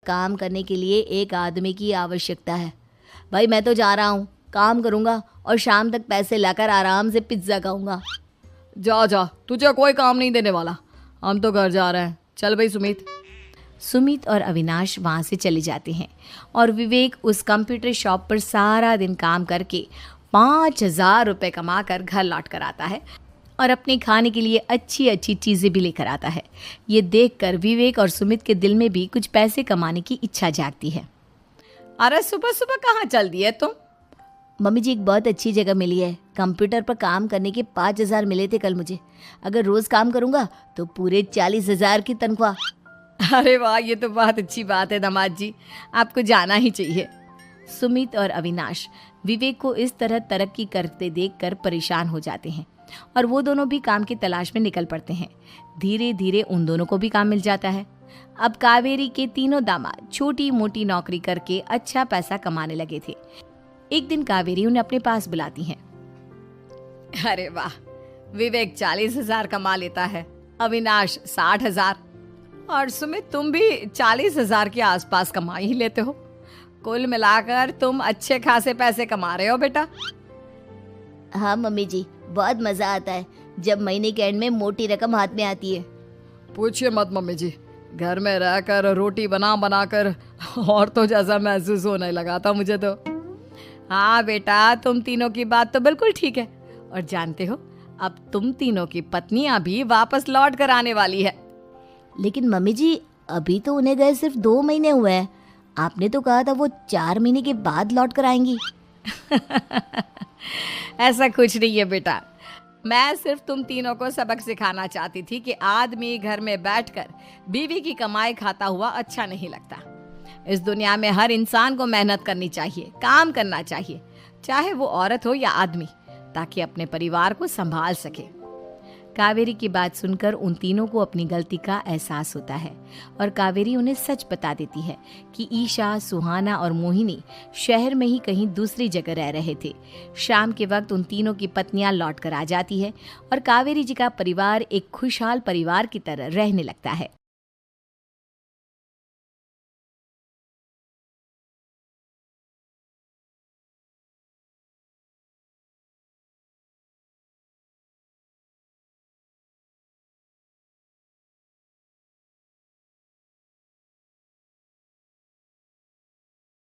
काम करने के लिए एक आदमी की आवश्यकता है। भाई मैं तो जा रहा हूँ, काम करूँगा और शाम तक पैसे लाकर आराम से पिज्ज़ा खाऊंगा। जा जा, तुझे कोई काम नहीं देने वाला, हम तो घर जा रहे हैं। चल भाई सुमित। सुमित और अविनाश वहाँ से चले जाते हैं और विवेक उस कंप्यूटर शॉप पर सारा दिन काम करके 5,000 रुपये कमा कर घर लौट कर आता है और अपने खाने के लिए अच्छी अच्छी चीज़ें भी लेकर आता है। ये देखकर विवेक और सुमित के दिल में भी कुछ पैसे कमाने की इच्छा जागती है। अरे सुबह सुबह कहाँ चल दिए तुम? मम्मी जी, एक बहुत अच्छी जगह मिली है। कंप्यूटर पर काम करने के 5,000 मिले थे कल मुझे। अगर रोज़ काम करूँगा तो पूरे 40,000 की तनख्वाह। अरे वाह, ये तो बहुत अच्छी बात है दामाद जी, आपको जाना ही चाहिए। सुमित और अविनाश विवेक को इस तरह तरक्की करते देखकर परेशान हो जाते हैं और वो दोनों भी काम की तलाश में निकल पड़ते हैं। धीरे धीरे उन दोनों को भी काम मिल जाता है। अब कावेरी के तीनों दामाद छोटी मोटी नौकरी करके अच्छा पैसा कमाने लगे थे। एक दिन कावेरी उन्हें अपने पास बुलाती हैं। अरे वाह, विवेक 40,000 कमा लेता है, अविनाश 60,000 और सुमित तुम भी 40,000 के आसपास कमा ही लेते हो। कुल मिलाकर तुम अच्छे खासे पैसे कमा रहे हो बेटा। हाँ मम्मी जी, बहुत मज़ा आता है जब महीने के एंड में मोटी रकम हाथ में आती है। पूछिए मत मम्मी जी, घर में रहकर रोटी बना बना कर और तो जैसा महसूस होने लगा था मुझे तो। हाँ बेटा, तुम तीनों की बात तो बिल्कुल ठीक है। और जानते हो, अब तुम तीनों की पत्नियां भी वापस लौट कर आने वाली है। लेकिन मम्मी जी, अभी तो उन्हें गए सिर्फ 2 महीने हुए हैं। आपने तो कहा था वो 4 महीने के बाद लौट कर आएंगी। ऐसा कुछ नहीं है बेटा, मैं सिर्फ तुम तीनों को सबक सिखाना चाहती थी कि आदमी घर में बैठकर बीवी की कमाई खाता हुआ अच्छा नहीं लगता। इस दुनिया में हर इंसान को मेहनत करनी चाहिए, काम करना चाहिए, चाहे वो औरत हो या आदमी, ताकि अपने परिवार को संभाल सके। कावेरी की बात सुनकर उन तीनों को अपनी गलती का एहसास होता है और कावेरी उन्हें सच बता देती है कि ईशा, सुहाना और मोहिनी शहर में ही कहीं दूसरी जगह रह रहे थे। शाम के वक्त उन तीनों की पत्नियां लौट कर आ जाती है और कावेरी जी का परिवार एक खुशहाल परिवार की तरह रहने लगता है।